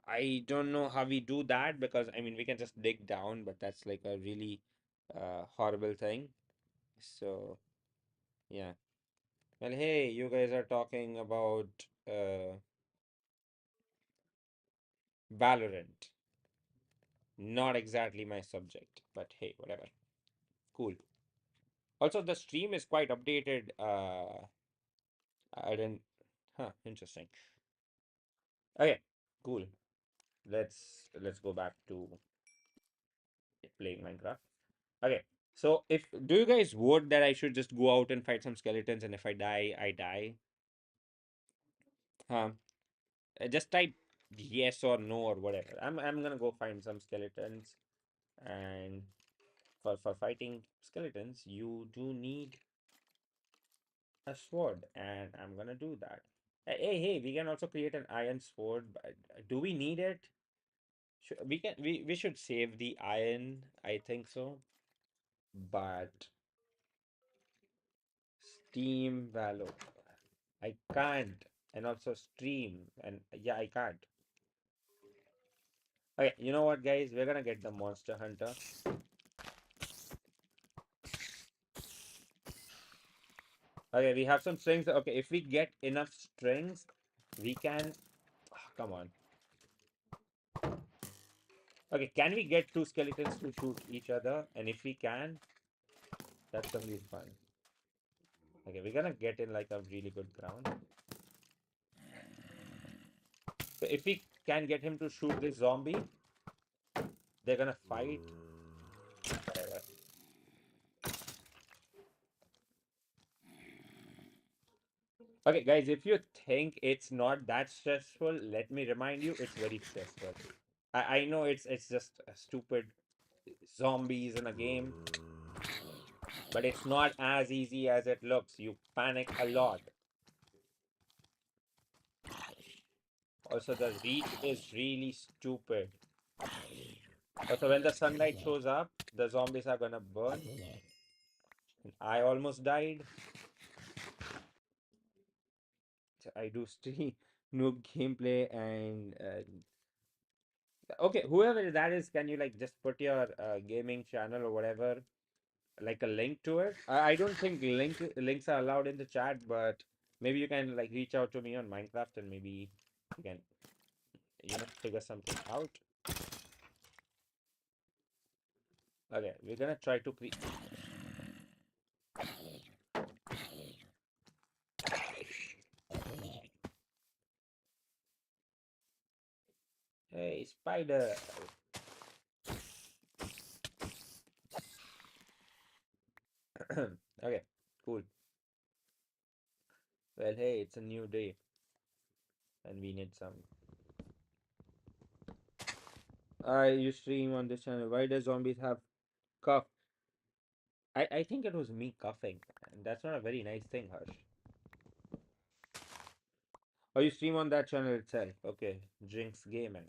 A: I don't know how we do that because I mean we can just dig down, but that's like a really horrible thing. So yeah. Well, hey, you guys are talking about uh Valorant. Not exactly my subject, but hey, whatever. Cool. Also, the stream is quite updated. I didn't. Huh, interesting. Okay, cool. Let's go back to playing Minecraft. Okay, so if do you guys vote that I should just go out and fight some skeletons, and if I die, I die? Huh? Just type yes or no or whatever. I'm gonna go find some skeletons, and for fighting skeletons, you do need a sword, and I'm gonna do that. Hey, we can also create an iron sword, but do we need it? We should save the iron, I think so. But Steam Valo, I can't, and also stream, and yeah, I can't. Okay, you know what, guys? We're gonna get the Monster Hunter. Okay, we have some strings. Okay, if we get enough strings, we can. Come on. Okay, can we get two skeletons to shoot each other? And if we can, that's gonna be fun. Okay, we're gonna get in like a really good ground. So if we can get him to shoot this zombie, they're gonna fight. Whatever. Okay, guys, if you think it's not that stressful, let me remind you, it's very stressful. I know it's just stupid zombies in a game, but it's not as easy as it looks. You panic a lot. Also, the reach is really stupid. Also, when the sunlight shows up, the zombies are gonna burn. I almost died. So I do stream noob gameplay and okay, whoever that is, can you like just put your gaming channel or whatever, like a link to it? I don't think links are allowed in the chat, but maybe you can like reach out to me on Minecraft and maybe you can figure something out. Okay, we're gonna try to create. Hey, spider. Okay, cool. Well, hey, it's a new day and we need some. You stream on this channel. Why does zombies have cough? I think it was me coughing, and that's not a very nice thing, Harsh. Oh, you stream on that channel itself. Okay, Jinx Gaming.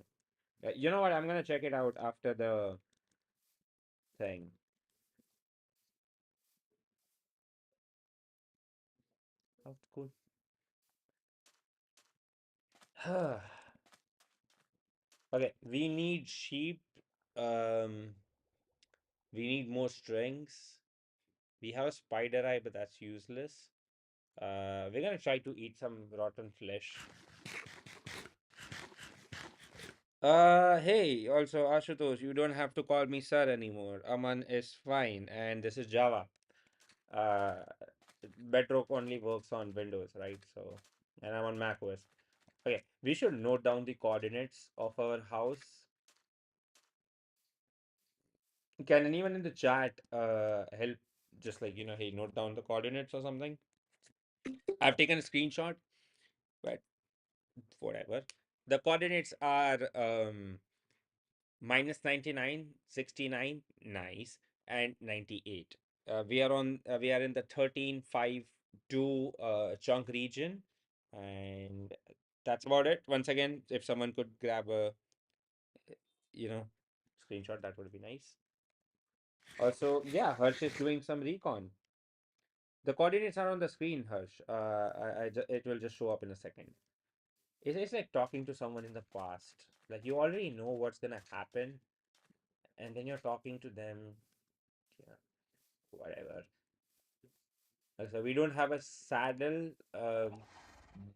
A: You know what? I'm gonna check it out after the thing. Oh, cool. Okay, we need sheep. Um, we need more strings. We have a spider eye, but that's useless. We're gonna try to eat some rotten flesh. Hey, also Ashutosh, you don't have to call me sir anymore. Aman is fine, and this is Java. Uh, Bedrock only works on Windows, right? So, and I'm on Mac OS. Okay, we should note down the coordinates of our house. Can anyone in the chat help, just like, hey, note down the coordinates or something? I've taken a screenshot, but whatever. The coordinates are minus 99, 69, nice, and 98. We are in the 13, 5, 2 chunk region, and that's about it. Once again, if someone could grab a, you know, screenshot, that would be nice. Also, yeah, Harsh is doing some recon. The coordinates are on the screen, Harsh. It will just show up in a second. It's like talking to someone in the past. Like you already know what's gonna happen, and then you're talking to them. Yeah, whatever. So we don't have a saddle.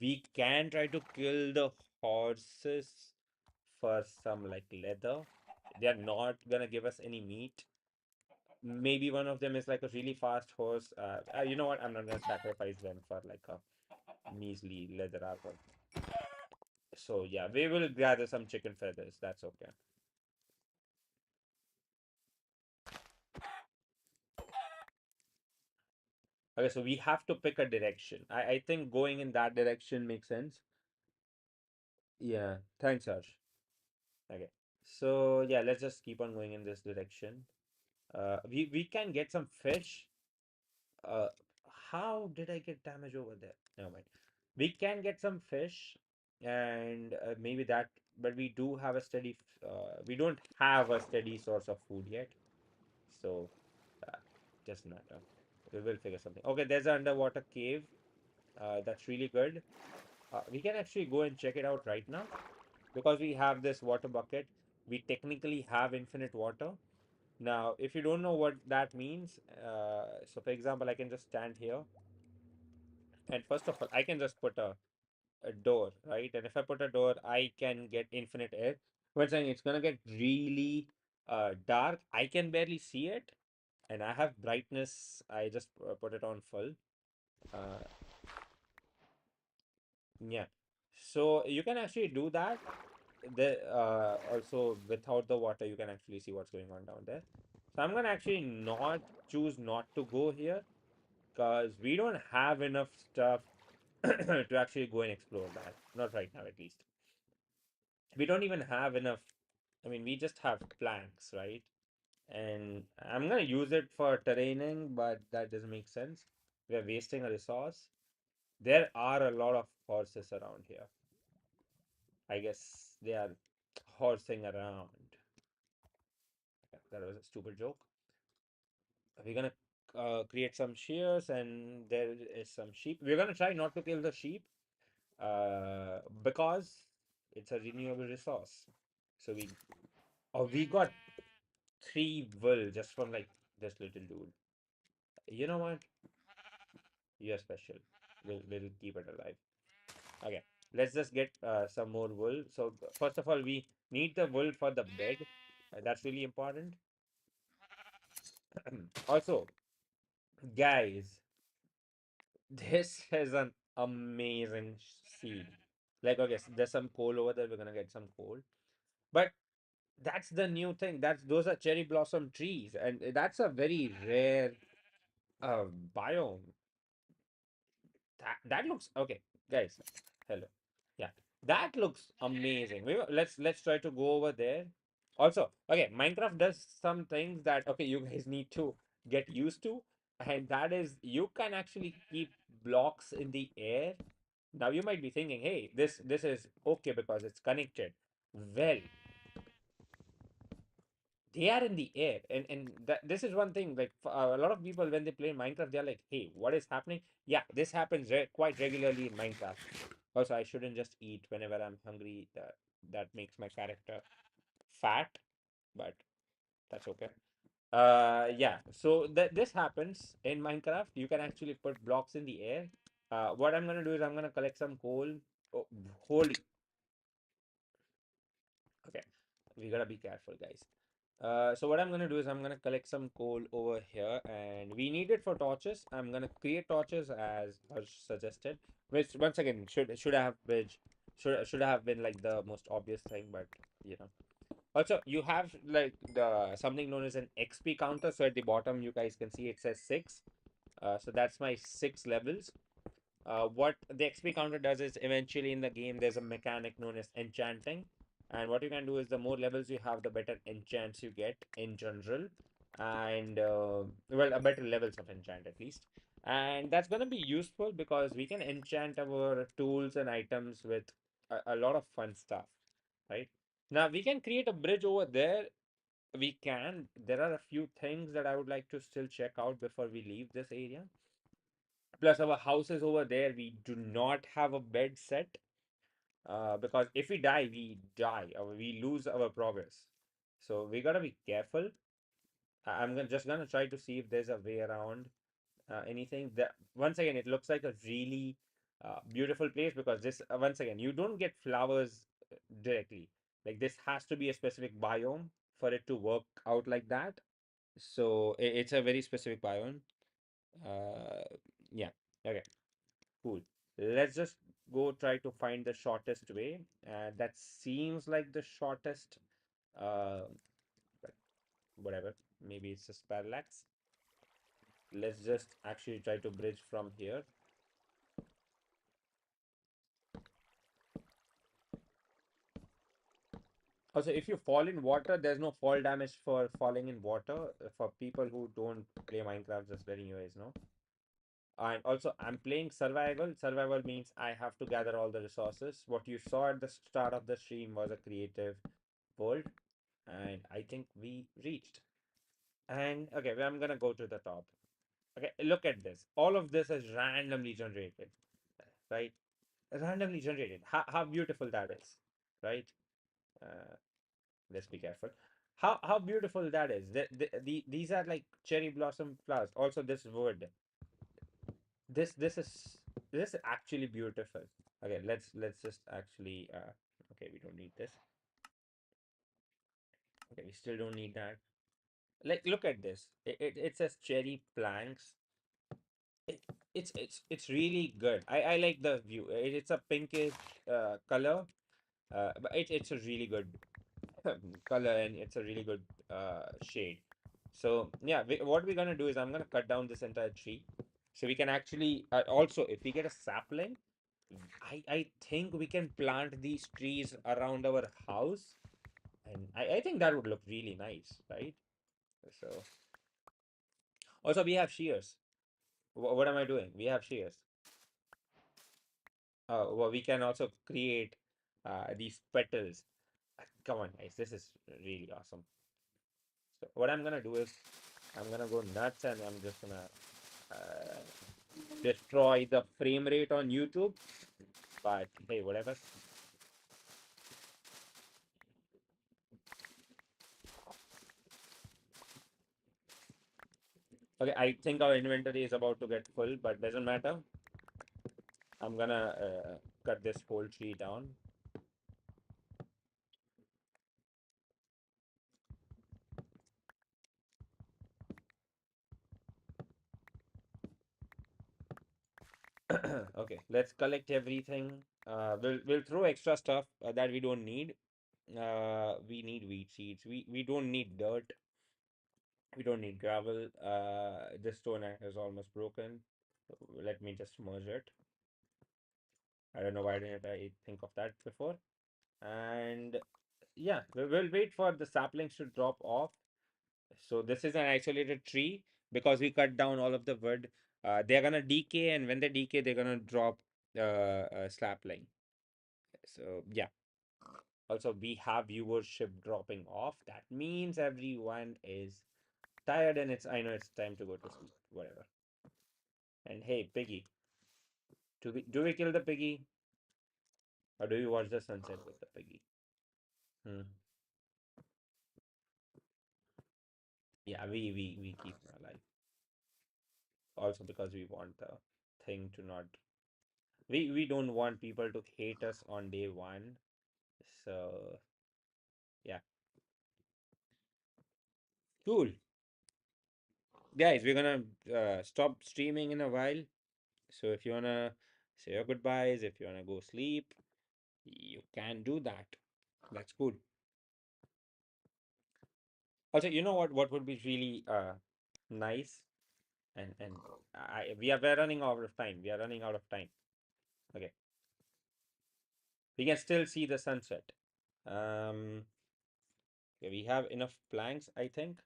A: We can try to kill the horses for some like leather. They are not gonna give us any meat. Maybe one of them is like a really fast horse. You know what? I'm not gonna sacrifice them for like a measly leather armor. So yeah, we will gather some chicken feathers. That's okay. Okay, so we have to pick a direction. I think going in that direction makes sense. Yeah, thanks, Harsh. Okay. So yeah, let's just keep on going in this direction. We can get some fish. Uh, how did I get damage over there? Never mind. We can get some fish, and maybe that. But we do have a steady. We don't have a steady source of food yet, so uh, doesn't matter. We will figure something. Okay, there's an underwater cave. That's really good. We can actually go and check it out right now because we have this water bucket. We technically have infinite water. Now, if you don't know what that means, so for example, I can just stand here, and first of all, I can just put a door, right? And if I put a door, I can get infinite air. But saying it's gonna get really dark. I can barely see it, and I have brightness. I just put it on full. Uh, yeah. So you can actually do that. Also without the water, you can actually see what's going on down there. So I'm gonna actually not choose not to go here because we don't have enough stuff to actually go and explore that. Not right now, at least. We don't even have enough. I mean, we just have planks, right? And I'm gonna use it for terraining, but that doesn't make sense. We are wasting a resource. There are a lot of horses around here. I guess they are horsing around. Okay, that was a stupid joke. We're gonna create some shears, and there is some sheep. We're gonna try not to kill the sheep because it's a renewable resource. So we got 3 wool just from like this little dude. You know what? You're special. We'll keep it alive. Okay, let's just get some more wool. So first of all, we need the wool for the bed. That's really important. Also, guys, this is an amazing seed. Like, okay, so there's some coal over there. We're gonna get some coal, but that's the new thing. Those are cherry blossom trees, and that's a very rare uh, biome. That looks okay, guys. Hello, yeah, that looks amazing. Let's try to go over there. Also, okay, Minecraft does some things that okay, you guys need to get used to, and that is you can actually keep blocks in the air. Now you might be thinking, hey, this is okay because it's connected. Well, they are in the air, and this is one thing. Like for, a lot of people when they play Minecraft, they're like, hey, what is happening? Yeah, this happens quite regularly in Minecraft. Also, I shouldn't just eat whenever I'm hungry. That makes my character fat, but that's okay. Yeah, so this happens in Minecraft. You can actually put blocks in the air. What I'm gonna do is I'm gonna collect some coal. Oh, holy, okay, we gotta be careful, guys. So what I'm gonna do is I'm gonna collect some coal over here, and we need it for torches. I'm gonna create torches as Harsh suggested, which once again should have been like the most obvious thing, but you know. Also, you have like the something known as an XP counter. So at the bottom, you guys can see it says 6. So that's my 6 levels. What the XP counter does is eventually in the game there's a mechanic known as enchanting, and what you can do is the more levels you have, the better enchants you get in general, and well, a better levels of enchant at least, and that's gonna be useful because we can enchant our tools and items with a lot of fun stuff, right? Now we can create a bridge over there. We can. There are a few things that I would like to still check out before we leave this area. Plus, our house is over there. We do not have a bed set because if we die, we die. We lose our progress. So we gotta be careful. I'm just gonna try to see if there's a way around anything. That once again, it looks like a really beautiful place because this once again, you don't get flowers directly. Like this has to be a specific biome for it to work out like that. So it's a very specific biome. Uh, yeah. Okay. Cool. Let's just go try to find the shortest way. That seems like the shortest. But whatever. Maybe it's just parallax. Let's just actually try to bridge from here. Also, if you fall in water, there's no fall damage for falling in water. For people who don't play Minecraft, just letting you guys know. And also, I'm playing survival. Survival means I have to gather all the resources. What you saw at the start of the stream was a creative world, and I think we reached. And okay, well, I'm gonna go to the top. Okay, look at this. All of this is randomly generated, right? Randomly generated. How beautiful that is, right? Uh, let's be careful. How beautiful that is. These are like cherry blossom flowers. Also, this wood. This is actually beautiful. Okay, let's just actually. Okay, we don't need this. Okay, we still don't need that. Like, look at this. It says cherry planks. It, it's really good. I like the view. It's a pinkish color, but it's a really good color and it's a really good shade. So yeah, what we're gonna do is I'm gonna cut down this entire tree, so we can actually also if we get a sapling, I think we can plant these trees around our house, and I think that would look really nice, right? So also we have shears. What am I doing? We have shears. Well, we can also create these petals. Come on, guys, this is really awesome. So what I'm gonna do is I'm gonna go nuts and I'm just gonna uh, destroy the frame rate on YouTube. But hey, whatever. Okay, I think our inventory is about to get full, but doesn't matter. I'm gonna cut this whole tree down. Okay, let's collect everything. We'll throw extra stuff that we don't need. We need wheat seeds. We don't need dirt. We don't need gravel. This stone is almost broken. Let me just merge it. I don't know why didn't I think of that before. And yeah, we'll wait for the saplings to drop off. So this is an isolated tree because we cut down all of the wood. They're gonna decay, and when they decay, they're gonna drop a sapling. So yeah. Also, we have viewership dropping off. That means everyone is tired, and I know it's time to go to sleep. Whatever. And hey, piggy, do we kill the piggy, or do we watch the sunset with the piggy? Hmm. Yeah, we keep him alive. Also because we want the thing to not. We don't want people to hate us on day one. So yeah, cool, guys. We're gonna stop streaming in a while. So if you wanna say your goodbyes, if you wanna go sleep, you can do that. That's cool. Also, you know what would be really nice, and we're running out of time. We are running out of time. Okay, we can still see the sunset. Um, okay, we have enough planks, I think.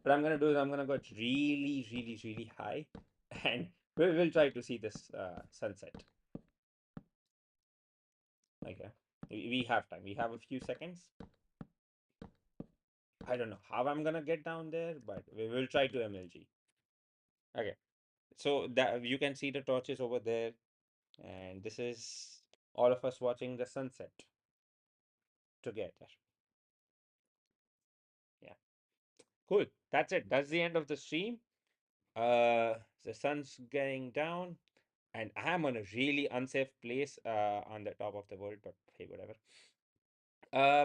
A: What I'm gonna do is I'm gonna go really, really, really high, and we'll try to see this sunset. Okay, we have time. We have a few seconds. I don't know how I'm gonna get down there, but we will try to MLG. Okay, so that you can see the torches over there, and this is all of us watching the sunset together. Yeah, cool. That's it. That's the end of the stream. The sun's getting down, and I'm on a really unsafe place on the top of the world, but hey, whatever.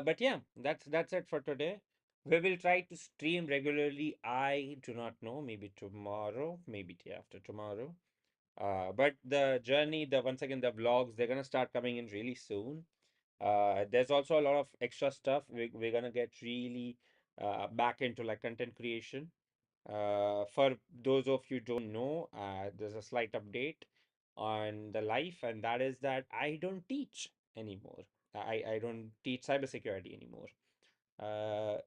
A: But yeah, that's it for today. We will try to stream regularly. I do not know, maybe tomorrow, maybe day after tomorrow. But the journey, the once again, the vlogs, they're gonna start coming in really soon. There's also a lot of extra stuff. We're gonna get really back into like content creation. For those of you don't know, there's a slight update on the life, and that is that I don't teach anymore. I don't teach cybersecurity anymore.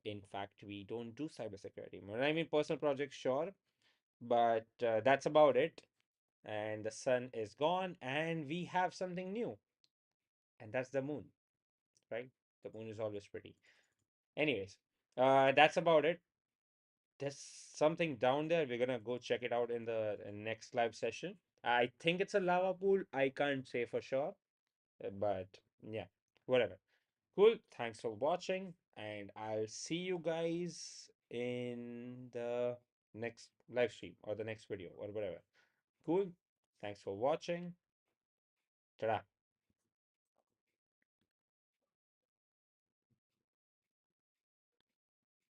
A: In fact, we don't do cybersecurity anymore. I mean, personal projects, sure, but that's about it. And the sun is gone, and we have something new, and that's the moon, right? The moon is always pretty. Anyways, that's about it. There's something down there. We're gonna go check it out in the next live session. I think it's a lava pool. I can't say for sure, but yeah, whatever. Cool. Thanks for watching, and I'll see you guys in the next live stream or the next video or whatever. Cool. Thanks for watching. Ta-da.